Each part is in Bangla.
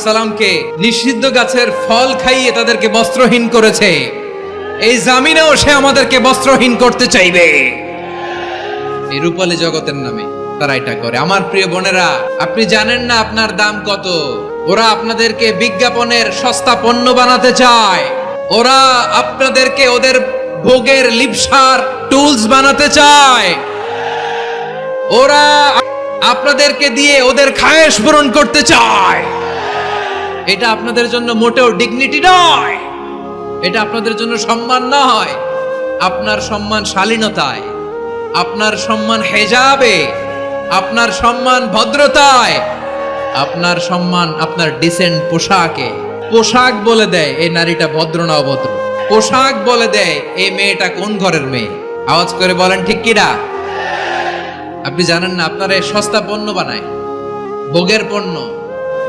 সালামকে নিষিদ্ধ গাছের ফল খাইয়ে তাদেরকে বস্ত্রহীন করেছে, এই জামিনেও সে আমাদেরকে বস্ত্রহীন করতে চাইবে। এই রূপালী জগতের নামে তারা এটা করে। আমার প্রিয় বোনেরা, আপনি জানেন না আপনার দাম কত। ওরা আপনাদেরকে বিজ্ঞাপনের সস্তা পণ্য বানাতে চায়, ওরা আপনাদেরকে ওদের ভোগের লিপসার টুলস বানাতে চায়, ওরা আপনাদেরকে দিয়ে ওদের খায়েশ পূরণ করতে চায়। এটা আপনাদের জন্য মোটেও ডিগনিটি নয়, এটা আপনাদের জন্য সম্মান নয়। আপনার সম্মান শালীনতায়, আপনার সম্মান হেজাবে, আপনার সম্মান ভদ্রতায়, আপনার সম্মান আপনার ডিসেন্ট পোশাকে। পোশাক বলে দেয় এই নারীটা ভদ্র না অভদ্র, পোশাক বলে দেয় এই মেয়েটা কোন ঘরের মেয়ে। আওয়াজ করে বলেন ঠিক কিনা? আপনি জানেন না আপনারা সস্তা পণ্য বানায়, ভোগের পণ্য,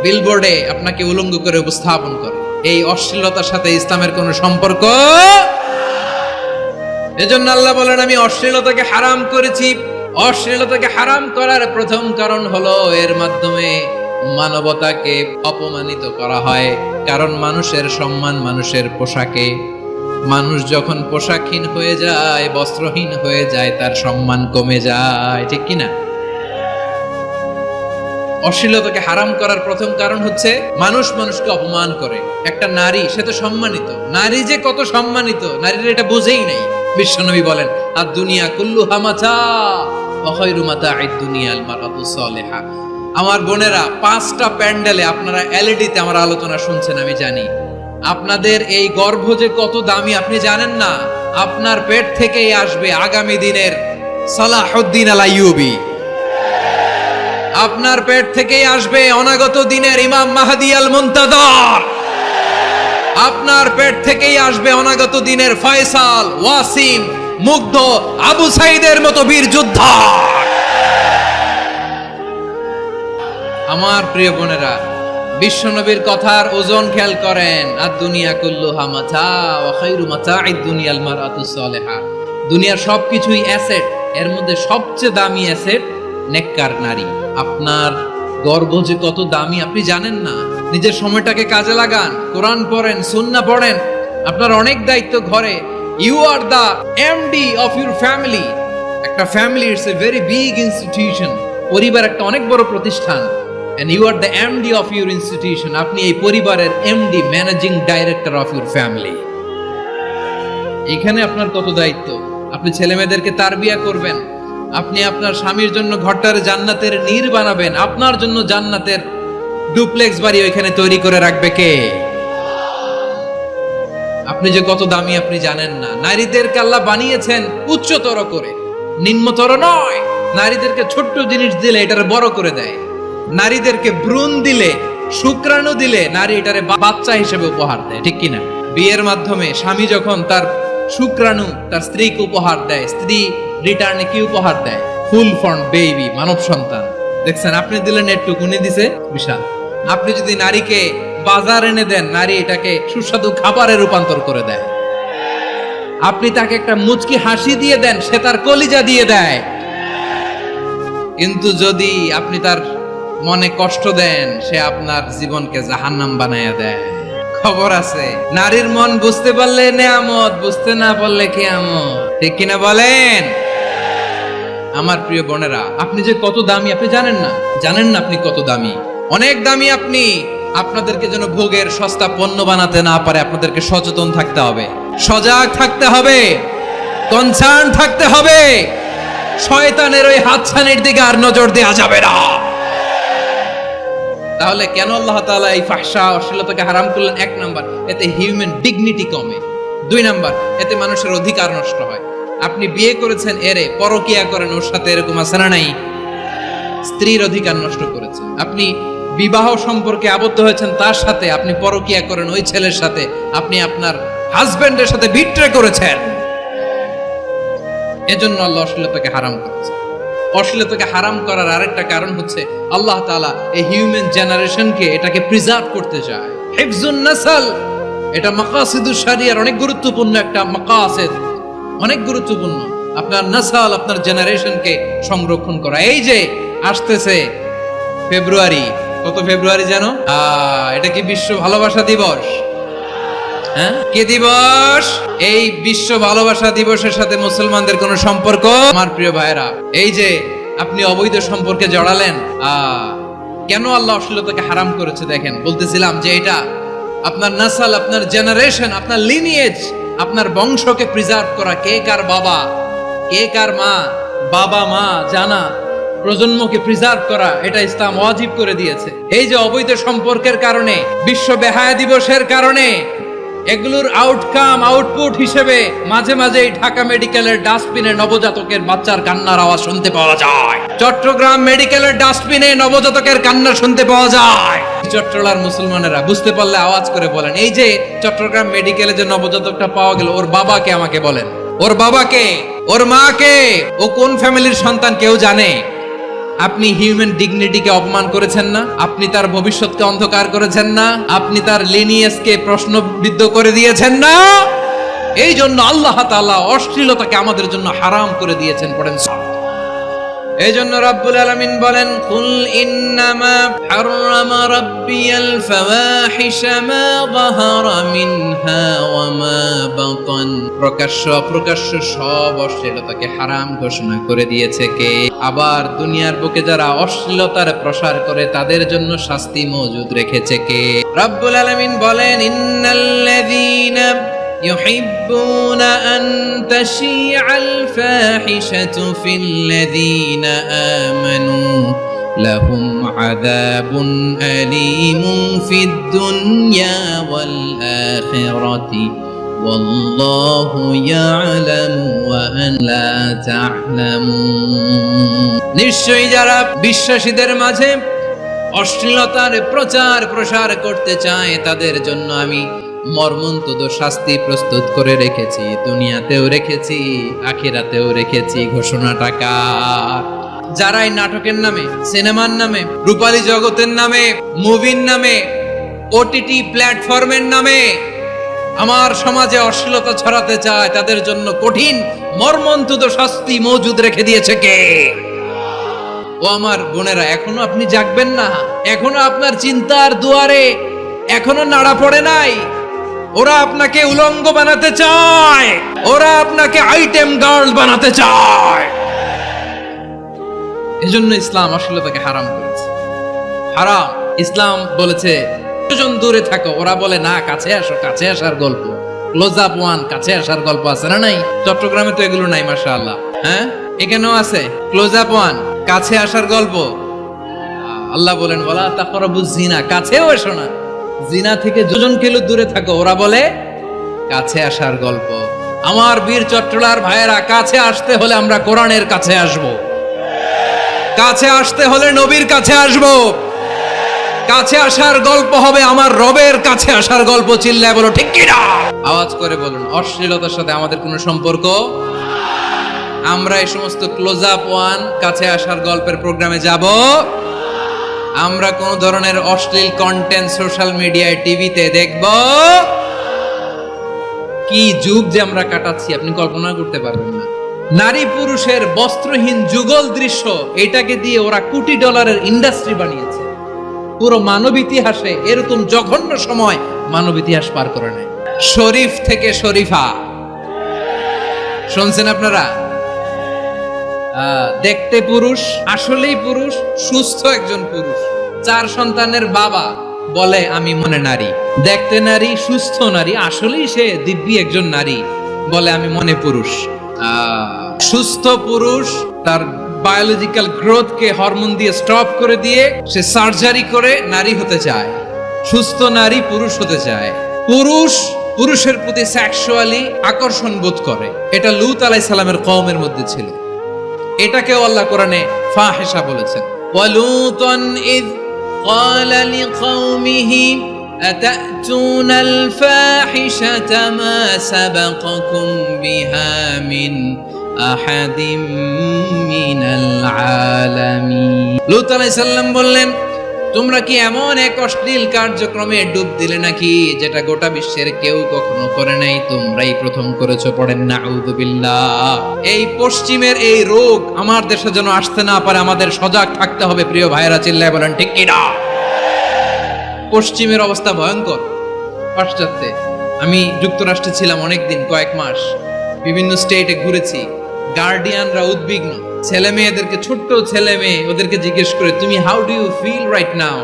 বিলবোর্ডে আপনাকে উলঙ্গ করে উপস্থাপন করে। এই অশ্লীলতার সাথে ইসলামের কোনো সম্পর্ক। এজন্য আল্লাহ বলেন, আমি অশ্লীলতাকে হারাম করেছি। অশ্লীলতাকে হারাম করার প্রথম কারণ হলো এর মাধ্যমে মানবতাকে অপমানিত করা হয়। কারণ মানুষের সম্মান মানুষের পোশাকে। মানুষ যখন পোশাকহীন হয়ে যায়, বস্ত্রহীন হয়ে যায়, তার সম্মান কমে যায়, ঠিক কিনা? অশ্লীলতাকে হারাম করার প্রথম কারণ হচ্ছে মানুষ মানুষকে অপমান করে। একটা নারী, সে তো সম্মানিত, নারী যে কত সম্মানিত নারীরা এটা বুঝেই নাই। বিশ্বনবী বলেন, আর দুনিয়া কুল্লুহা মাতা ওয়া খায়রু মাতা'আদ দুনিয়াল মারআতু সালিহা। আমার বোনেরা, 5টা প্যান্ডেলে আপনারা এলইডিতে আমার আলোচনা শুনছেন, আমি জানি। আপনাদের এই গর্ভ যে কত দামি আপনি জানেন না। আপনার পেট থেকেই আসবে আগামী দিনের সালাহুদ্দিন আল আইয়ুবী, আপনার পেট থেকেই আসবে অনাগত দিনের ইমাম মাহদি আল মুনতাযর, আপনার পেট থেকেই আসবে অনাগত দিনের ফয়সাল, ওয়াসিম, মুগ্ধ, আবু সাইদের মতো বীর যোদ্ধা। আমার প্রিয় বোনেরা, বিশ্বনবীর কথার ওজন খেয়াল করেন। আর দুনিয়া কুল্লুহা মাতা ওয়া খায়রু মাতা'আদ দুনিয়াল মারআতু সালিহা। দুনিয়ার সবকিছুই অ্যাসেট, এর মধ্যে সবচেয়ে দামি অ্যাসেট নেককার নারী। আপনার গর্ভ যে কত দামি আপনি জানেন না। নিজের সময়টাকে কাজে লাগান, কোরআন পড়েন, সুন্নাহ পড়েন। আপনার অনেক দায়িত্ব ঘরে। You are the MD of your family. একটা family it's a very big institution. পরিবার একটা অনেক বড় প্রতিষ্ঠান। and you are the MD of your institution. আপনি এই পরিবারের MD, managing director of your family. এখানে আপনার কত দায়িত্ব। আপনি ছেলেমেয়েদেরকে তারবিয়া করবেন, আপনি আপনার স্বামীর জন্য ঘরটারে জান্নাতের নীর বানাবেন, আপনার জন্য জান্নাতের ডুপ্লেক্স বাড়ি ওইখানে তৈরি করে রাখবে কে? আপনি যে কত দামি আপনি জানেন না। নারীদেরকে আল্লাহ বানিয়েছেন উচ্চতর করে, নিম্নতর নয়। নারীদেরকে ছোট্ট জিনিস দিলে এটারে বড় করে দেয়। নারীদেরকে ভ্রূণ দিলে, শুক্রাণু দিলে নারী এটারে বাচ্চা হিসেবে উপহার দেয়, ঠিক কিনা? বিয়ের মাধ্যমে স্বামী যখন তার শুক্রাণু তার স্ত্রীকে উপহার দেয়, স্ত্রী রিটার্নে কি উপহার দেয়? ফুল ফর্ম বেবি, মানব সন্তান। দেখছেন, আপনি দিলেন একটু, উনি দিছে বিশাল। আপনি যদি নারীকে বাজার এনে দেন, নারী এটাকে সুস্বাদু খাবারে রূপান্তর করে দেয়। আপনি তাকে একটা মুচকি হাসি দিয়ে দেন, সে তার কলিজা দিয়ে দেয়। কিন্তু যদি আপনি তার মনে কষ্ট দেন, সে আপনার জীবনকে জাহান্নাম বানায়া দেয়। খবর আছে, নারীর মন বুঝতে পারলে নেয়ামত, বুঝতে না পারলে কিয়ামত, ঠিক কিনা বলেন? আমার প্রিয় বোনেরা, আপনি যে কত দামি আপনি জানেন না। জানেন না আপনি কত দামি, অনেক দামি আপনি। আপনাদেরকে যেন ভোগের সস্তা পণ্য বানাতে না পারে, আপনাদেরকে সচেতন থাকতে হবে, সজাগ থাকতে হবে, কনসার্ন থাকতে হবে। শয়তানের ওই হাতছানির দিকে আর নজর দেওয়া যাবে না। তাহলে কেন আল্লাহ তাআলা এই ফাহশা, অশ্লীলতাকে হারাম করলেন? 1 নাম্বার, এতে হিউম্যান ডিগনিটি কমে। 2 নাম্বার, এতে মানুষের অধিকার নষ্ট হয়। আপনি বিয়ে করেছেন, এরে পরকিয়া করেন, ওর সাথে এরকম আছে না নাই? স্ত্রীর অধিকার নষ্ট করেছেন। আপনি বিবাহ সম্পর্কে আবদ্ধ হয়েছেন তার সাথে, আপনি পরকিয়া করেন ওই ছেলের সাথে, আপনি আপনার হাজবেন্ডের সাথে বিট্রে করেছেন। এজন্য আল্লাহ অশ্লীলতাকে হারাম করেছেন। অশ্লীলতাকে হারাম করার আরেকটা কারণ হচ্ছে আল্লাহ তাআলা এই হিউম্যান জেনারেশনকে এটাকে প্রিজার্ভ করতে চায়। হিফজুন নাসল, এটা মাকাসিদুশ শরিয়ার অনেক গুরুত্বপূর্ণ একটা মাকাসিদ, অনেক গুরুত্বপূর্ণ। আপনার নাসল, আপনার জেনারেশনকে সংরক্ষণ করা। এই যে আসতেছে ফেব্রুয়ারি, কত ফেব্রুয়ারি জানো? এটা কি বিশ্ব ভালোবাসা দিবস? হ্যাঁ, কি দিবস? এই বিশ্ব ভালোবাসা দিবসের সাথে মুসলমানদের কোনো সম্পর্ক? আমার প্রিয় ভাইরা, এই যে আপনি অবৈধ সম্পর্কে জড়ালেন, কেন আল্লাহ অশ্লীলতাকে হারাম করেছে দেখেন। বলতেছিলাম যে এটা আপনার নাসাল, আপনার জেনারেশন, আপনার লিনিয়েজ, আপনার বংশকে প্রিজার্ভ করা। কে কার বাবা, কে কার মা, বাবা মা জানা, প্রজন্মকে প্রিজার্ভ করা, এটা ইসলাম ওয়াজিব করে দিয়েছে। এই যে অবৈধ সম্পর্কের কারণে, বিশ্ব বেহায়া দিবসের কারণে, এগুলোর আউটকাম, আউটপুট হিসেবে মাঝে মাঝে এই ঢাকা মেডিকেলের ডাস্টবিনে নবজাতকের বাচ্চার কান্নার আওয়াজ শুনতে পাওয়া যায়। চট্টগ্রাম মেডিকেলের ডাস্টবিনে নবজাতকের কান্না শুনতে পাওয়া যায়। চট্টলার মুসলমানেরা বুঝতে পারলে আওয়াজ করে বলেন, এই যে চট্টগ্রাম মেডিকেলে যে নবজাতকটা পাওয়া গেল, ওর বাবাকে আমাকে বলেন, ওর বাবাকে, ওর মাকে, ও কোন ফ্যামিলির সন্তান কেউ জানে? আপনি হিউম্যান ডিগনিটিকে অপমান করেছেন না? আপনি তার ভবিষ্যৎকে অন্ধকার করেছেন না? আপনি তার লিনিয়েজকে প্রশ্নবিদ্ধ করে দিয়েছেন না? এই জন্য আল্লাহ তাআলা অশ্লীলতাকে আমাদের জন্য হারাম করে দিয়েছেন। পড়েন, এই জন্য রব্বুল আলামিন বলেন, কুল ইন্নামা হারামা রাব্বিয়াল ফাওয়াহিশা মা যাহারা মিনহা ওয়া মা বাতান। প্রকাশ্য অপ্রকাশ্য সব অশ্লীলতাকে হারাম ঘোষণা করে দিয়েছে কে? আবার দুনিয়ার বুকে যারা অশ্লীলতার প্রসার করে তাদের জন্য শাস্তি মজুদ রেখেছে কে? রব্বুল আলামিন বলেন, ইন্নাল্লাযীনা يحبون أن تشيع الفاحشة في الذين آمنوا لهم عذاب أليم في الدنيا والآخرة والله يعلم وأن لا تعلمون। নিশ্চয়ই যারা বিশ্বাসীদের মাঝে অশ্লীলতার প্রচার প্রসার করতে চায় তাদের জন্য আমি মর্মন্তুদ শাস্তি প্রস্তুত করে রেখেছি, দুনিয়াতেও রেখেছি, আখিরাতেও রেখেছি। ঘোষণাটা কার? যারাই নাটকের নামে, সিনেমার নামে, রূপালী জগতের নামে, মুভির নামে, ওটিটি প্ল্যাটফর্মের নামে আমার সমাজে অশ্লীলতা ছড়াতে চায় তাদের জন্য কঠিন মর্মন্তুদ শাস্তি মজুদ রেখে দিয়েছে কে? ও আমার বোনেরা, এখনো আপনি জাগবেন না? এখনো আপনার চিন্তার দুয়ারে এখনো নাড়া পড়ে নাই? ওরা আপনাকে উলঙ্গ বানাতে চায়, ওরা আপনাকে আইটেম গার্ল বানাতে চায়। এজন্য ইসলাম অশ্লীলতাকে হারাম করেছে। হারাম। ইসলাম বলেছে দুজন দূরে থাকো, ওরা বলে না কাছে আসো, কাছে আসার গল্প, ক্লোজ আপ ওয়ান, কাছে আসার গল্প আছে না? নাই? চট্টগ্রামে তো এগুলো নাই মাশাআল্লাহ। হ্যাঁ, এখানেও আছে ক্লোজ আপ ওয়ান, কাছে আসার গল্প। আল্লাহ বলেন, ওয়ালা তাকরাবুজ জিনা, কাছেও এসো না, জিনা থেকে দুজন কিলো দূরে থাকো, ওরা বলে কাছে আসার গল্প। আমার বীর চট্টলার ভাইয়েরা, কাছে আসতে হলে আমরা কোরআনের কাছে আসব, কাছে আসতে হলে নবীর কাছে আসব, কাছে আসার গল্প হবে আমার রবের কাছে আসার গল্প। চিল্লায় বলো ঠিক কি না? আওয়াজ করে বলুন, অশ্লীলতার সাথে আমাদের কোনো সম্পর্ক? আমরা এই সমস্ত ক্লোজ আপ ওয়ান, কাছে আসার গল্পের প্রোগ্রামে যাব? আমরা কোন ধরনের অশ্লীল কন্টেন্ট সোশ্যাল মিডিয়ায়, টিভিতে দেখব? কি যুগ যে আমরা কাটাচ্ছি আপনি কল্পনা করতে পারবেন না। নারী পুরুষের বস্ত্রহীন যুগল দৃশ্য, এটাকে দিয়ে ওরা কোটি ডলারের ইন্ডাস্ট্রি বানিয়েছে। পুরো মানব ইতিহাসে এরকম জঘন্য সময় মানব ইতিহাস পার করে নেয়। শরীফ থেকে শরীফা শুনছেন আপনারা? দেখতে পুরুষ, আসলেই পুরুষ, সুস্থ একজন পুরুষ, 4 সন্তানের বাবা, বলে আমি মনে নারী। দেখতে নারী, সুস্থ নারী, আসলেই সে দিব্যি একজন নারী, বলে আমি মনে পুরুষ। সুস্থ পুরুষ তার বায়োলজিক্যাল গ্রোথকে হরমোন দিয়ে স্টপ করে দিয়ে সে সার্জারি করে নারী হতে চায়। সুস্থ নারী পুরুষ হতে চায়। পুরুষ পুরুষের প্রতি সেক্সুয়ালি আকর্ষণ বোধ করে। এটা লূত আলাইহিস সালামের কওমের মধ্যে ছিল। এটাকেও আল্লাহ কোরআনে ফাহিশা বলেছেন। ওয়ালুতান ইয ক্বালা লিকাওমিহি আতাতুনাল ফাহিশাতা মা সাবাকাকুম বিহা মিন আহাদিম মিনাল আলামিন। লূত আলাইহিস সালাম বললেন, তোমরা কি এমন এক অশ্লীল কার্যক্রমে ডুব দিলে নাকি যেটা গোটা বিশ্বের কেউ কখনো করে নাই, তোমরাই প্রথম করেছো। পড়েন নাউযুবিল্লাহ। এই পশ্চিমের এই রোগ আমার দেশে যেন আসতে না পারে, আমাদের সজাগ থাকতে হবে। প্রিয় ভাইরা, চিল্লায় বলেন ঠিক কি না? পশ্চিমের অবস্থা ভয়ঙ্কর। পাশ্চাত্যে আমি যুক্তরাষ্ট্রে ছিলাম অনেকদিন, কয়েক মাস, বিভিন্ন স্টেটে ঘুরেছি। গার্ডিয়ানরা উদ্বিগ্ন, ছেলে মেয়েদেরকে, ছোট্ট ছেলে মেয়ে, ওদেরকে জিজ্ঞেস করে তুমি how do you feel right now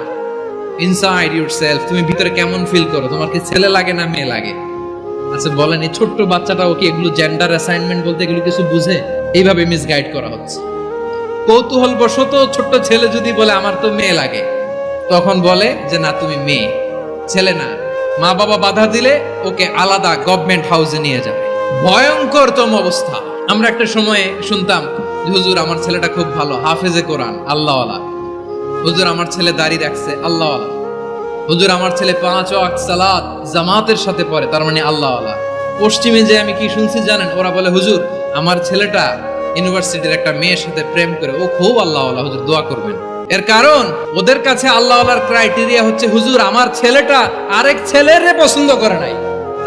inside yourself, তুমি ভিতরে কেমন ফিল করো, তোমার কি ছেলে লাগে না মেয়ে লাগে? আচ্ছা বলেন, এই ছোট্ট বাচ্চাটাও কি এগুলো জেন্ডার অ্যাসাইনমেন্ট বলতে এগুলো কিছু বুঝে? এইভাবে মিসগাইড করা হচ্ছে। কৌতূহল বশত ছোট্ট ছেলে যদি বলে আমার তো মেয়ে লাগে, তখন বলে যে না তুমি মেয়ে, ছেলে না। মা বাবা বাধা দিলে ওকে আলাদা গভর্নমেন্ট হাউসে নিয়ে যাবে। ভয়ঙ্করতম অবস্থা। আমরা একটা সময়ে শুনতাম যে হুজুর আমার ছেলেটা খুব ভালো, হাফেজে কোরআন, আল্লাহওয়ালা। হুজুর আমার ছেলে দাড়ি রাখছে, আল্লাহওয়ালা। হুজুর আমার ছেলে 5 ওয়াক্ত সালাত জামাতের সাথে পড়ে, তার মানে আল্লাহওয়ালা। পশ্চিমে যে আমি কি শুনছি জানেন? ওরা বলে হুজুর আমার ছেলেটা ইউনিভার্সিটির একটা মেয়ের সাথে প্রেম করে, ও খুব আল্লাহওয়ালা, হুজুর দোয়া করবেন। এর কারণ ওদের কাছে আল্লাহওয়ালার ক্রাইটেরিয়া হচ্ছে হুজুর আমার ছেলেটা আরেক ছেলের পছন্দ করে নাই,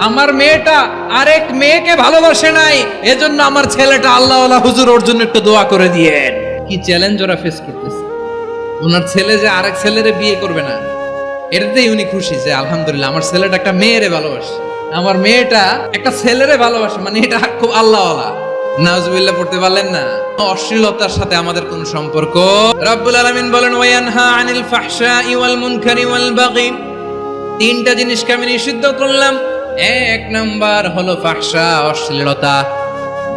আমার মেয়েটা আরেক মেয়েকে ভালোবাসে নাই, এজন্য আমার ছেলেটা আল্লাহওয়ালা, হুজুর ওর জন্য একটু দোয়া করে দিয়েন। কি চ্যালেঞ্জ ওরা ফেস করতেছে। ওনার ছেলে যে আরেক ছেলেরে বিয়ে করবে না, এটাতেই উনি খুশি যে আলহামদুলিল্লাহ আমার ছেলেটা একটা মেয়েরে ভালোবাসে, আমার মেয়েটা একটা ছেলেরে ভালোবাসে, মানে এটা খুব আল্লাহওয়ালা। নাউজুবিল্লাহ পড়তে পারলেন না? অশ্লীলতার সাথে আমাদের কোন সম্পর্ক? রব্বুল আলামিন বলেন ওয়ায়ানহা আনিল ফাহশাই ওয়াল মুনকারি ওয়াল বাগি, তিনটা জিনিসকে আমি নিষিদ্ধ করলাম। এক নাম্বার হলো ফাহশা, অশ্লীলতা।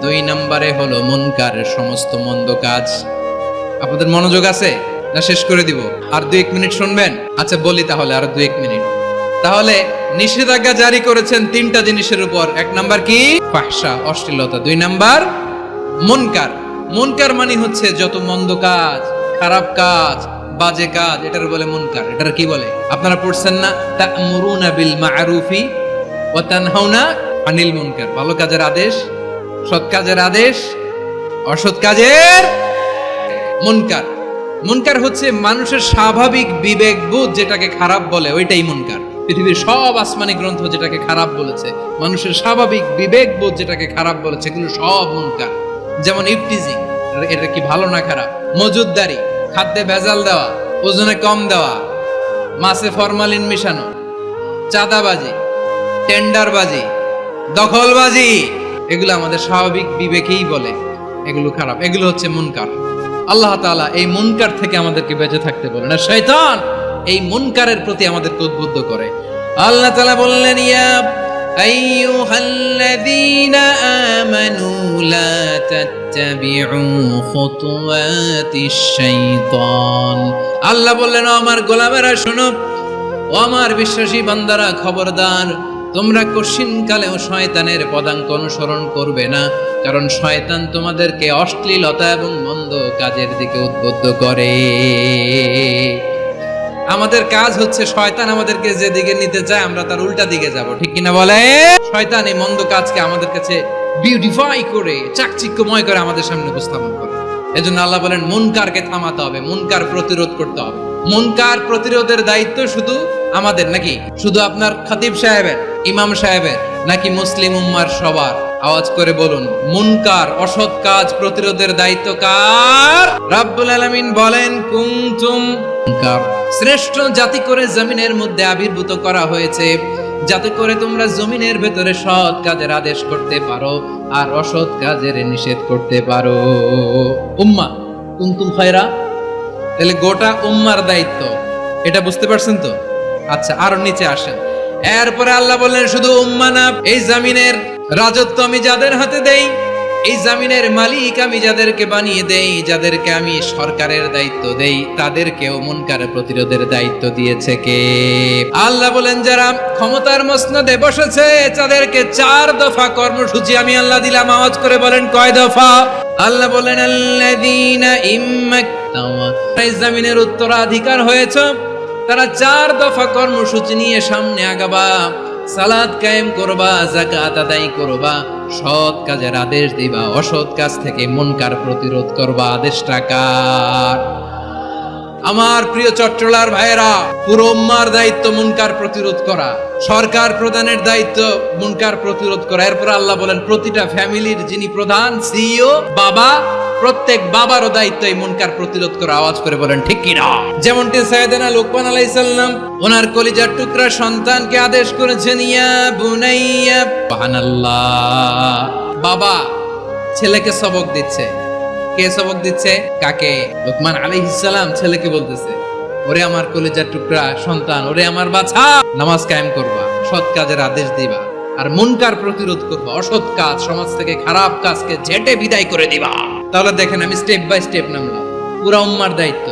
2 নম্বরে হলো মুনকার, সমস্ত মন্দ কাজ। আপনাদের মনোযোগ আছে না? শেষ করে দিব, আর 2-1 মিনিট শুনবেন? আচ্ছা বলি তাহলে, আর 2-1 মিনিট। তাহলে নিষেধাজ্ঞা জারি করেছেন 3টা জিনিসের উপর। 1 নাম্বার কি? ফাহশা, অশ্লীলতা। 2 নাম্বার মুনকার। মুনকার মানে হচ্ছে যত মন্দ কাজ, খারাপ কাজ, বাজে কাজ, এটার বলে মুনকার। এটার কি বলে? আপনারা পড়ছেন না তা'মুরুনা বিল মা'রুফি ওয়া তানহাউনা আনিল মুনকার। ভালো কাজের আদেশ, সৎ কাজের আদেশ, অসৎ কাজের মুনকার। মুনকার হচ্ছে মানুষের স্বাভাবিক বিবেকবোধ যেটাকে খারাপ বলে, ওইটাই মুনকার। পৃথিবীর সব আসমানি গ্রন্থ যেটাকে খারাপ বলেছে, মানুষের স্বাভাবিক বিবেকবোধ যেটাকে খারাপ বলেছে, এগুলো সব মুনকার। যেমন ইফটিজিং, এটা কি ভালো না খারাপ? মজুদদারি, খাদ্যে ভেজাল দেওয়া, ওজনে কম দেওয়া, মাছে ফরমালিন মিশানো, চাঁদাবাজি, টেন্ডারবাজি, দখলবাজি, এগুলো আমাদের স্বাভাবিক বিবেকেই বলে এগুলো খারাপ, এগুলো হচ্ছে মুনকার। আল্লাহ তাআলা এই মুনকার থেকে আমাদেরকে বেঁচে থাকতে বলেন, আর শয়তান এই মুনকারের প্রতি আমাদেরকে উদ্বুদ্ধ করে। আল্লাহ তাআলা বললেন ইয়া আইয়ুহাল্লাযীনা আমানু লা তাত্তাবিউ খুতুওয়াতিশ শাইতান। আল্লাহ বললেন ও আমার গোলামেরা শোনো, ও আমার বিশ্বাসী বান্দারা খবরদার, তোমরা কশিনকালেও শয়তানের পদাঙ্ক অনুসরণ করবে না, কারণ শয়তান তোমাদেরকে অশ্লীলতা এবং মন্দ কাজের দিকে উদ্বুদ্ধ করে। আমাদের কাজ হচ্ছে শয়তান আমাদেরকে যে দিকে নিতে চায় আমরা তার উল্টা দিকে যাব, ঠিক কিনা বলে? শয়তান এই মন্দ কাজকে আমাদের কাছে বিউটিফাই করে, চাকচিক্যময় করে আমাদের সামনে উপস্থাপন করে। এজন্য আল্লাহ বলেন মুনকারকে থামাতে হবে, মুনকার প্রতিরোধ করতে হবে। মুনকার প্রতিরোধের দায়িত্ব শুধু আমাদের নাকি? শুধু আপনার খতিব সাহেবের, ইমাম সাহেবের, নাকি মুসলিম উম্মার সবার? আওয়াজ করে বলুন, মুনকার, অসৎ কাজ প্রতিরোধের দায়িত্ব কার? রাব্বুল আলামিন বলেন কুনতুম শ্রেষ্ঠ জাতি করে জমিনের মধ্যে আবির্ভূত করা হয়েছে, যাতে করে তোমরা জমিনের ভেতরে সৎ কাজের আদেশ করতে পারো আর অসৎ কাজের নিষেধ করতে পারো। উম্মাহ কুনতুম খায়রা, তাহলে গোটা উম্মার দায়িত্ব, এটা বুঝতে পারছেন তো? আচ্ছা আরো নিচে আসেন। এরপরে আল্লাহ বললেন শুধু উম্মাহ না, এই জমিনের রাজত্ব আমি যাদের হাতে দেই, এই জমিনের মালিক আমি যাদেরকে বানিয়ে দেই, যাদেরকে আমি সরকারের দায়িত্ব দেই, তাদেরকেও মুনকার প্রতিরোধের দায়িত্ব দিয়েছে কে? আল্লাহ বলেন যারা ক্ষমতার মসনদে বসেছে তাদেরকে 4 দফা কর্মসূচি আমি আল্লাহ দিলাম। আওয়াজ করে বলেন কয় দফা? আল্লাহ বলেন আল্লাযীনা ইম্মাক্তাওয়া, এই জমিনের উত্তরাধিকার হয়েছে, তারা 4 দফা কর্মসূচি নিয়ে সামনে আগাবা। সালাত কায়েম করবা, যাকাত আদায় করবা, সৎ কাজের আদেশ দিবা, অসৎ কাজ থেকে মুনকার প্রতিরোধ করবা। আদেশটা কার? আমার প্রিয় চট্টলার ভাইয়েরা, পুরো উম্মার দায়িত্ব মুনকার প্রতিরোধ করা, সরকার প্রধানের দায়িত্ব মুনকার প্রতিরোধ করা। এরপর আল্লাহ বলেন প্রতিটা ফ্যামিলির যিনি প্রধান, সিইও, বাবা প্রত্যেক বাবারও দায়িত্ব এই মুনকার প্রতিরোধ করা। আওয়াজ করে বলেন ঠিক কিনা? যেমনটি সাইয়েদনা লুকমান আলাইহিস সালাম ওনার কলিজার টুকরা সন্তানকে আদেশ করেছেন, ইয়া বুনাইয়া, সুবহানাল্লাহ। বাবা ছেলেকে সবক দিচ্ছে। কে সবক দিচ্ছে? কাকে? লুকমান আলাইহিস সালাম ছেলেকে বলতেছে, ওরে আমার কলিজার টুকরা সন্তান, ওরে আমার বাছা, নামাজ কায়েম করবা, সৎ কাজের আদেশ দিবা, আর মুনকার প্রতিরোধ করবা, অসৎ কাজ, সমাজ থেকে খারাপ কাজকে ঝেঁটে বিদায় করে দিবা। তাহলে দেখেন আমি স্টেপ বাই স্টেপ নামলাম। পুরা উম্মার দায়িত্ব,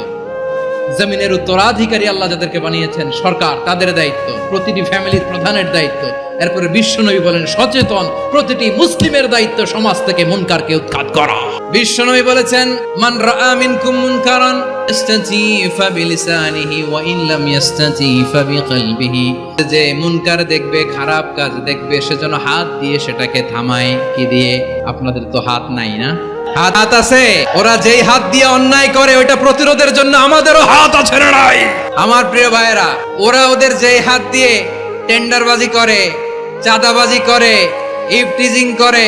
জমিনের উত্তরাধিকারী আল্লাহ যাদেরকে বানিয়েছেন সরকার, তাদের দায়িত্ব, প্রতিটি ফ্যামিলির প্রধানের দায়িত্ব। এরপরে বিশ্বনবী বলেন সচেতন প্রতিটি মুসলিমের দায়িত্ব সমাজ থেকে মুনকারকে উৎখাত করা। বিশ্বনবী বলেছেন, মান রাআ মিনকুম মুনকারান ইস্তাতি ফাবিলিসানিহি ওয়া ইন লাম ইস্তাতি ফাবিকলবিহি। যে মুনকার দেখবে, খারাপ কাজ দেখবে, সেজন্য হাত দিয়ে সেটাকে থামায়। কি দিয়ে? আপনাদের তো হাত নাই না? হাত আছে। ওরা যেই হাত দিয়ে অন্যায় করে ওইটা প্রতিরোধের জন্য আমাদেরও হাত আছে না নাই? আমার প্রিয় ভাইয়েরা, ওরা ওদের যেই হাত দিয়ে টেন্ডারবাজি করে, চাঁদাবাজি করে, ইফটিজিং করে,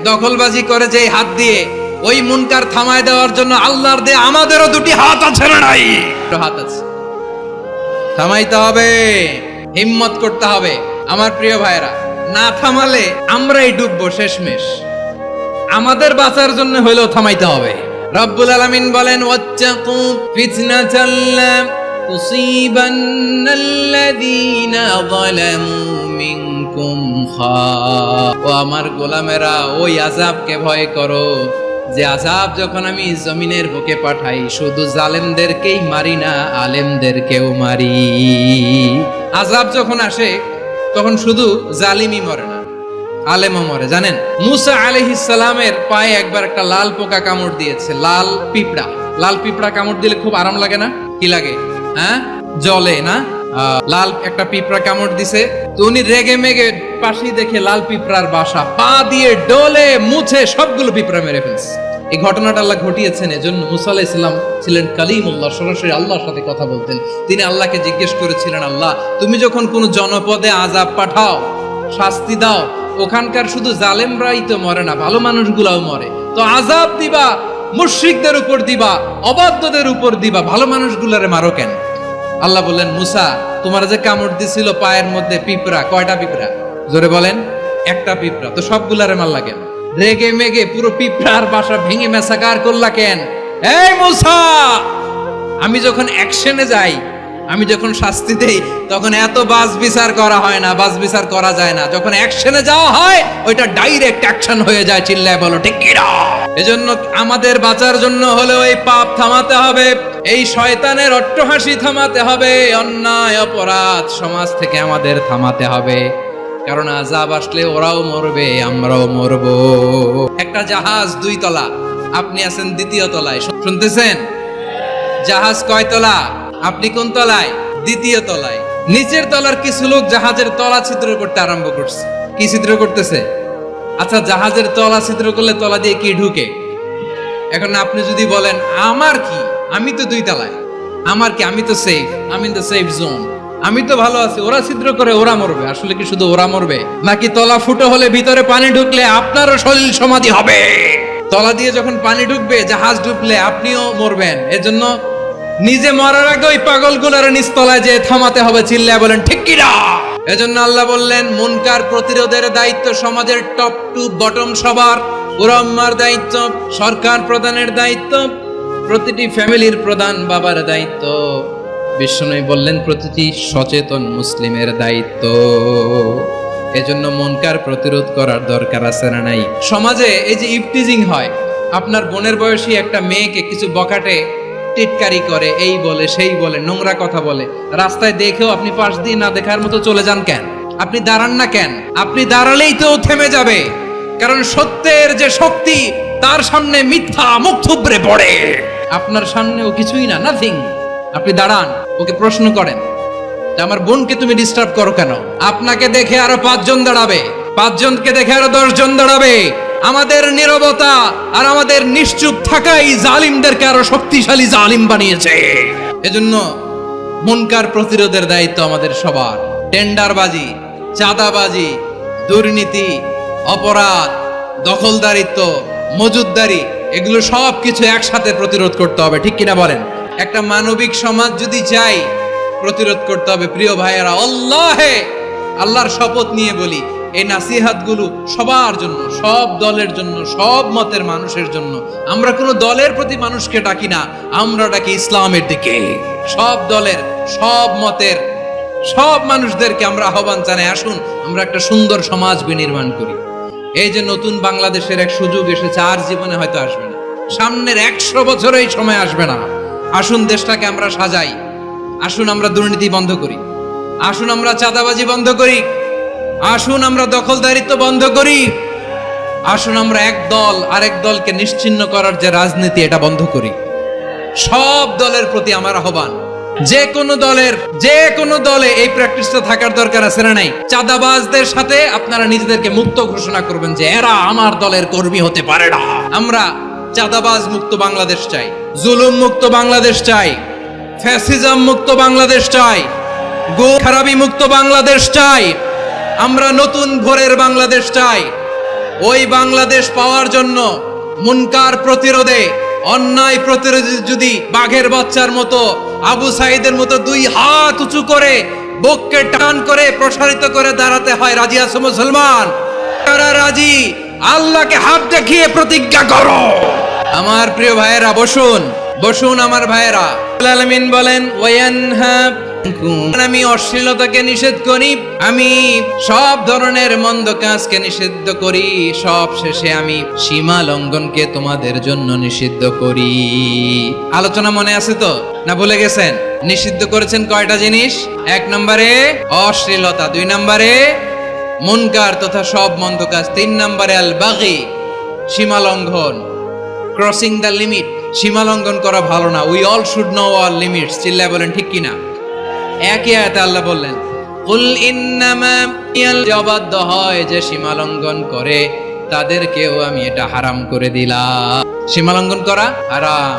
দখলবাজি করে, যেই হাত দিয়ে, ওই মুনকার থামায় দেওয়ার জন্য আল্লাহর দিয়ে আমাদেরও দুটি হাত আছে না নাই? হাত আছে। থামাইতে হবে, হিম্মত করতে হবে। আমার প্রিয় ভাইয়েরা, না থামালে আমরাই ডুববো শেষমেশ। আমাদের বাঁচার জন্য হইলেও থামাইতে হবে। রব্বুল আলামিন বলেন, ওয়াত্তাকু ফিতনাতাল লা তুসিবান্নাল্লাযীনা যালামু মিনকুম খাসসা। ও আমার গোলামেরা, ওই আযাবকে ভয় করো যে আযাব যখন আমি জমিনের বুকে পাঠাই, শুধু জালেমদেরকেই মারি না, আলেমদেরকেও মারি। আযাব যখন আসে তখন শুধু জালিমই মরে না, আলেমও মরে। জানেন, মুসা আলাইহিস সালামের পায়ে একবার একটা লাল পোকা কামড় দিয়েছে। লাল পিঁপড়া। লাল পিঁপড়া কামড় দিলে খুব আরাম লাগে না? কি লাগে? হ্যাঁ, জ্বলে না? লাল একটা পিঁপড়া কামড় দিছে, তো উনি রেগে মেগে পাশে দেখে লাল পিঁপড়ার বাসা, পা দিয়ে ডলে মুছে সবগুলো পিঁপড়া মেরে ফেলছে। এই ঘটনাটা আল্লাহ ঘটিয়েছেন এজন্য মুসা আলাইহিস সালাম ছিলেন কালিমুল্লাহ, সরাসরি আল্লাহর সাথে কথা বলতেন। তিনি আল্লাহকে জিজ্ঞেস করেছিলেন, আল্লাহ তুমি যখন কোন জনপদে আযাব পাঠাও, শাস্তি দাও, ওখানকার শুধু জালেমরাই তো মরে না, ভালো মানুষগুলাও মরে, তো আযাব দিবা মুশরিকদের উপর দিবা, অবাধ্যদের উপর দিবা, ভালো মানুষগুলারে মারো কেন? আল্লাহ বললেন, মুসা তোমার যে কামড় দিছিল পায়ের মধ্যে পিঁপড়া, কয়টা পিঁপড়া? জোরে বলেন। একটা পিঁপড়া, তো সবগুলারে মারলা কেন? রেগে মেগে পুরো পিঁপড়ার বাসা ভেঙে মেসাকার করলা কেন? এই মুসা, আমি যখন অ্যাকশনে যাই, আমি যখন শাস্তি দেই, তখন এত বাস বিচার করা হয় না, বাস বিচার করা যায় না। যখন অ্যাকশনে যাওয়া হয় ওইটা ডাইরেক্ট অ্যাকশন হয়ে যায়। চিল্লায় বলো ঠিক কিনা? এজন্য আমাদের বাঁচার জন্য হলে ওই পাপ থামাতে হবে, এই শয়তানের অট্টহাসি থামাতে হবে, অন্যায় অপরাধ সমাজ থেকে আমাদের থামাতে হবে। কারণ আযাব আসলে ওরাও মরবে, আমরাও মরবো। একটা জাহাজ 2 তলা, আপনি আছেন 2য় তলায়, শুনতেছেন? জাহাজ কয় তলা? আপনি কোন তলায়? 2য় তলায়। নিচের তলার কিছু লোক জাহাজের তলা ছিদ্র করতে আরম্ভ করছে। কি ছিদ্র করতেছে? আচ্ছা, জাহাজের তলা ছিদ্র করলে তলা দিয়ে কি ঢুকে? এখন আপনি যদি বলেন আমার কি, আমি তো 2 তলায়, আমার কি, আমি তো সেফ, আমি ইন দ্য সেফ জোন, আমি তো ভালো আছি, ওরা ছিদ্র করে ওরা মরবে। আসলে কি শুধু ওরা মরবে, নাকি তলা ফুটো হলে ভিতরে পানি ঢুকলে আপনারও সলিল সমাধি হবে? তলা দিয়ে যখন পানি ঢুকবে, জাহাজ ঢুকলে আপনিও মরবেন। এজন্য নিজে মরার আগে ওই পাগলগুলোর নিচতলায় যে থামাতে হবে। চিল্লায় বলেন ঠিক কিনা? এজন্য আল্লাহ বললেন, মুনকার প্রতিরোধের দায়িত্ব সমাজের টপ টু বটম সবার। পুরো উম্মার দায়িত্ব, সরকার প্রধানের দায়িত্ব, প্রতিটি ফ্যামিলির প্রধান বাবার দায়িত্ব। বিশ্বনবী বললেন প্রতিটি সচেতন মুসলিমের দায়িত্ব। এজন্য মুনকার প্রতিরোধ করার দরকার আছে না নাই? সমাজে এই যে ইফটিজিং হয়, আপনার বোনের বয়সী একটা মেয়েকে কিছু বকাটে টিটকারি করে, এই বলে সেই বলে, নোংরা কথা বলে, রাস্তায় দেখেও আপনি পাশ দিয়ে না দেখার মতো চলে যান কেন? আপনি দাঁড়ান না কেন? আপনি দাঁড়ালেই তো থেমে যাবে, কারণ সত্যের যে শক্তি, তার সামনে মিথ্যা মুখ থুবড়ে পড়ে। আপনার সামনেও কিছুই না, নাথিং। আপনি দাঁড়ান, ওকে প্রশ্ন করেন, আমার বোনকে তুমি ডিস্টার্ব করো কেন? আপনাকে দেখে আরো 5 জন দাঁড়াবে, 5 জনকে দেখে আরো 10 জন দাঁড়াবে। আমাদের নীরবতা আর আমাদের নিশ্চুপ থাকাই জালিমদেরকে আরো শক্তিশালী জালিম বানিয়েছে। এজন্য মুনকার প্রতিরোধের দায়িত্ব আমাদের সবার। টেন্ডারবাজি, চাঁদাবাজি, দুর্নীতি, অপরাধ, দখলদারিত্ব, মজুদদারি, এগুলো সব কিছু একসাথে প্রতিরোধ করতে হবে, ঠিক কিনা বলেন? একটা মানবিক সমাজ যদি চাই, প্রতিরোধ করতে হবে। প্রিয় ভাইয়েরা, আল্লাহর শপথ নিয়ে বলি, এই নাসিহাতগুলো সবার জন্য, সব দলের জন্য, সব মতের মানুষের জন্য। আমরা কোনো দলের প্রতি মানুষকে ডাকি না, আমরা ডাকি ইসলামের দিকে। সব দলের, সব মতের, সব মানুষদেরকে আমরা আহ্বান জানাই, আসুন আমরা একটা সুন্দর সমাজ বিনির্মাণ করি। এই যে নতুন বাংলাদেশের এক সুযোগ এসেছে, আর জীবনে হয়তো আসবে না, সামনের 100 বছর এই সময় আসবে না। আসুন দেশটাকে আমরা সাজাই, আসুন আমরা দুর্নীতি বন্ধ করি, আসুন আমরা চাঁদাবাজি বন্ধ করি, আসুন আমরা দখলদারিত্ব বন্ধ করি, আসুন আমরা এক দল আরেক দলকে নিশ্চিহ্ন করার যে রাজনীতি, এটা বন্ধ করি। সব দলের প্রতি আমার আহ্বান, যে কোনো দলে এই প্র্যাকটিসটা থাকার দরকার আছে না নাই? চাঁদাবাজদের সাথে আপনারা নিজেদেরকে মুক্ত ঘোষণা করবেন যে এরা আমার দলের কর্মী হতে পারে না। আমরা চাঁদাবাজ মুক্ত বাংলাদেশ চাই, জুলুম মুক্ত বাংলাদেশ চাই, ফ্যাসিজম মুক্ত বাংলাদেশ চাই, গো খারাপি মুক্ত বাংলাদেশ চাই। আমরা নতুন ভোরের বাংলাদেশ চাই। ওই বাংলাদেশ পাওয়ার জন্য মুনকার প্রতিরোধে, অন্যায় প্রতিরোধে যদি বাঘের বাচ্চার মতো, আবু সাইদের মতো 2 হাত উঁচু করে, বুককে টান করে প্রসারিত করে দাঁড়াতে হয়, রাজি আছো মুসলমান? কারা রাজি? আল্লাহকে হাত দেখিয়ে প্রতিজ্ঞা করো। আমার প্রিয় ভাইয়েরা, বসুন আমার ভাইয়েরা। আলামিন বলেন, আমি অশ্লীলতাকে নিষেধ করি, আমি সব ধরনের মন্দ কাজকে নিষিদ্ধ করি, সব শেষে আমি সীমা লঙ্ঘনকে তোমাদের জন্য নিষিদ্ধ করি। আলোচনা মনে আছে তো, না ভুলে গেছেন? নিষিদ্ধ করেছেন কয়টা জিনিস? 1 নম্বরে অশ্লীলতা, 2 নম্বরে মুনকার তথা সব মন্দ কাজ, 3 নম্বরে আল বাগি, সীমা লঙ্ঘন, ক্রসিং দ্য লিমিট। সীমা লঙ্ঘন করা ভালো না। We all should know our limits. চিল্লায় বলেন ঠিক কিনা? একই আয়াতে আল্লাহ বললেন, কুল ইন্নামা অবাধ্য হয় যে সীমা লঙ্ঘন করে, তাদেরকেও আমি এটা হারাম করে দিলাম। সীমা লঙ্ঘন করা হারাম।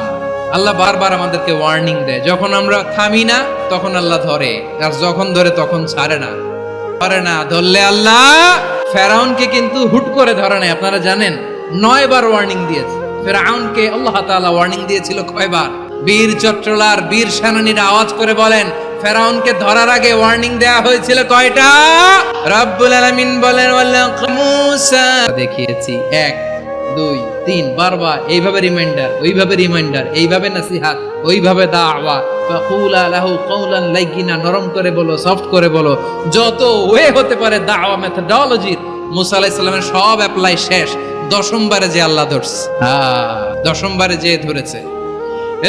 আল্লাহ বারবার আমাদেরকে ওয়ার্নিং দেয়। যখন আমরা থামি না, তখন আল্লাহ ধরে, আর যখন ধরে তখন ছাড়ে না। ধরলে আল্লাহ ফেরাউনকে কিন্তু হুট করে ধরে নাই। আপনারা জানেন 9 বার ওয়ার্নিং দিয়েছে ফেরাউনকে। আল্লাহ তাআলা ওয়ার্নিং দিয়েছিল কয়বার? বীর চট্টলার, বীর সেনানীরা আওয়াজ করে বলেন, ফেরাউনকে ধরার আগে ওয়ার্নিং দেয়া হয়েছিল কয়টা? রব্বুল আলামিন বলেন, মুসা দেখিয়েছি 1 2 3 বারবার, এইভাবে রিমাইন্ডার, ওইভাবে রিমাইন্ডার, এইভাবে নসিহত, ওইভাবে দাওয়া। ফাকুলা লাহু কওলান লাইয়িনা, নরম করে বলো, সফট করে বলো, যত ওয়ে হতে পারে দাওয়া মেথডোলজির। মুসা আলাইহিস সালামের সব অ্যাপ্লাই শেষ। 10ম বারে যে আল্লাহ ধরছে, 10ম বারে যে ধরেছে।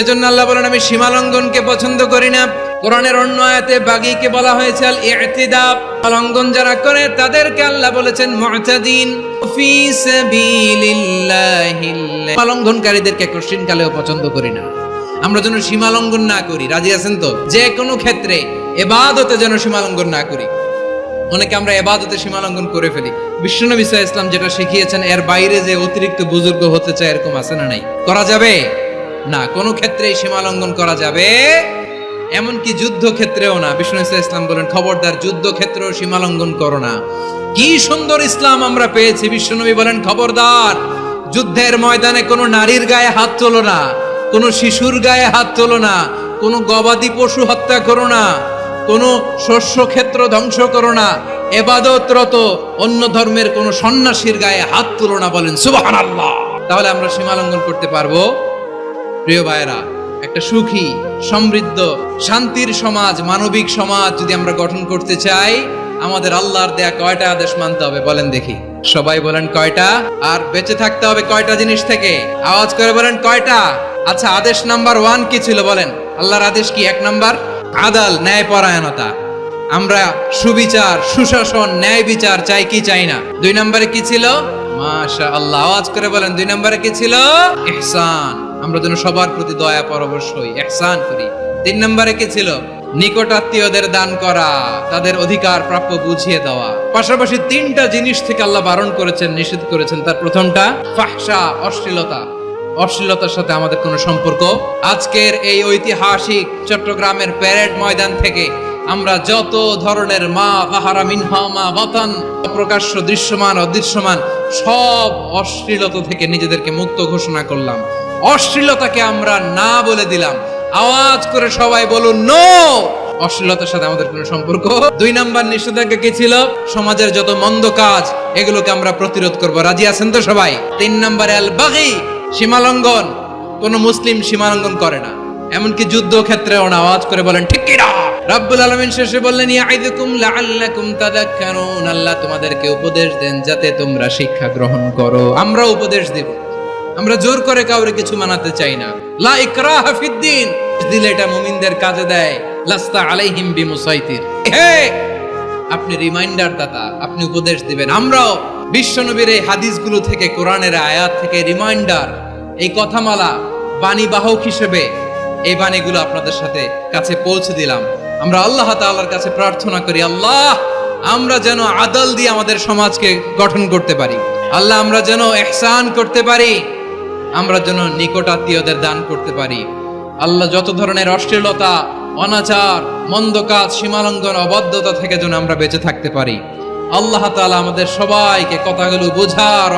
এজন্য আল্লাহ বলেন, আমি সীমা লঙ্ঘনকে পছন্দ করি না। কোরআনের অন্য আয়াতে বাগীকে বলা হয়েছে আল ইতিদা, লঙ্ঘন যারা করে তাদেরকে আল্লাহ বলেছেন মুতাদিন ফি সাবিলিল্লাহি। সীমা লঙ্ঘনকারীদেরকে কোশ্চিন কালেও পছন্দ করি না। আমরা যেন সীমা লঙ্ঘন না করি, রাজি আছেন তো? যে কোনো ক্ষেত্রে ইবাদতে যেন সীমা লঙ্ঘন না করি। অনেকে আমরা ইবাদতে সীমা লঙ্ঘন করে ফেলি। বিশ্বনবী সাল্লাল্লাহু আলাইহি ওয়াসাল্লাম যেটা শিখিয়েছেন, এর বাইরে যে অতিরিক্ত বুজুর্গ হতে চায়, এরকম আছে না নাই? করা যাবে না, কোনো ক্ষেত্রেই সীমা লঙ্ঘন করা যাবে, এমনকি যুদ্ধ ক্ষেত্রেও না। বিষ্ণু ইসলাম বলেন, খবরদার যুদ্ধ ক্ষেত্রেও সীমা লঙ্ঘন করো না। কি সুন্দর ইসলাম আমরা পেয়েছি। বিশ্বনবী বলেন, খবরদার যুদ্ধের ময়দানে কোনো নারীর গায়ে হাত তোলো না, কোনো শিশুর গায়ে হাত তোলো না, কোনো গবাদি পশু হত্যা করো না, কোনো শস্য ক্ষেত্র ধ্বংস করো না, ইবাদতরত অন্য ধর্মের কোনো সন্ন্যাসীর গায়ে হাত তোলো না। বলেন সুবহানাল্লাহ। তাহলে আমরা সীমা লঙ্ঘন করতে পারবো? প্রিয় ভাইরা, একটা সুখী, সমৃদ্ধ, শান্তির সমাজ, মানবিক সমাজ যদি আমরা গঠন করতে চাই, আমাদের আল্লাহর দেয়া কয়টা আদেশ মানতে হবে? বলেন দেখি, সবাই বলেন কয়টা? আর বেঁচে থাকতে হবে কয়টা জিনিস থেকে? আওয়াজ করে বলেন কয়টা? আচ্ছা, আদেশ নাম্বার 1 কি ছিল বলেন? আল্লাহর আদেশ কি? 1 নাম্বার আদাল, ন্যায়পরায়ণতা। আমরা সুবিচার, সুশাসন, ন্যায় বিচার চাই কি চাই না? 2 নম্বরে কি ছিল? মাশাআল্লাহ, আওয়াজ করে বলেন 2 নম্বরে কি ছিল? ইহসান। আমরা যেন সবার প্রতি দয়া পরবশ হই, ইহসান করি। 3 নম্বরে কি ছিল? নিকট আত্মীয়দের দান করা, তাদের অধিকার প্রাপ্য বুঝিয়ে দেওয়া। পাশাপাশি 3টা জিনিস থেকে আল্লাহ বারণ করেছেন, নিষেধ করেছেন। তার প্রথমটা ফাহশা, অশ্লীলতা। অশ্লীলতার সাথে আমাদের কোনো সম্পর্ক। আজকের এই ঐতিহাসিক চট্টগ্রামের প্যারেড ময়দান থেকে আমরা যত ধরনের মা বাহারা মিনহা মা বাতান, প্রকাশ্য দৃশ্যমান অদৃশ্যমান সব অশ্লীলতা থেকে নিজেদেরকে মুক্ত ঘোষণা করলাম। অশ্লীলতাকে আমরা না বলে দিলাম। আওয়াজ করে সবাই বলুন নো। অশ্লীলতার সাথে আমাদের কোনো সম্পর্ক। 2 নাম্বার নিষেধাজ্ঞা কি ছিল? সমাজের যত মন্দ কাজ এগুলোকে আমরা প্রতিরোধ করব। রাজি আছেন তো সবাই? 3 নাম্বারে আল বাগি, সীমালঙ্ঘন। কোন মুসলিম সীমালঙ্ঘন করে না, এমনকি যুদ্ধক্ষেত্রেও না। আওয়াজ করে বলেন ঠিক কি না? রাব্বুল আলামিন শেষে বললেন ইয়াইদুকুম লাআল্লাকুম তাযাক্কারুন, আল্লাহ তোমাদেরকে উপদেশ দেন যাতে তোমরা শিক্ষা গ্রহণ করো। আমরা উপদেশ দেব, আমরা জোর করে কাউরে কিছু মানাতে চাই না। লা ইকরাহা ফিদ্দিন, দিলে এটা মুমিনদের কাজে দেয়। লাস্তা আলাইহিম বিমুসাইতির, হে আপনি রিমাইন্ডার দাতা, আপনি উপদেশ দিবেন। আমরাও বিশ্বনবীর এই হাদিসগুলো থেকে, কোরআনের আয়াত থেকে রিমাইন্ডার, এই কথামালা বাণী বাহক হিসেবে এই বাণীগুলো আপনাদের সাথে কাছে পৌঁছে দিলাম। আমরা আল্লাহ তাআলার কাছে প্রার্থনা করি, আল্লাহ আমরা যেন আদল দিয়ে আমাদের সমাজকে গঠন করতে পারি। আল্লাহ আমরা যেন ইহসান করতে পারি, আমরা যেন নিকট আত্মীয়দের দান করতে পারি। আল্লাহ যত ধরনের অশ্লীলতা, অনাচার, মন্দ কাজ, সীমালঙ্ঘন, অবাধ্যতা থেকে যেন আমরা বেঁচে থাকতে পারি। আল্লাহ তাআলা আমাদের সবাইকে কথাগুলো বোঝার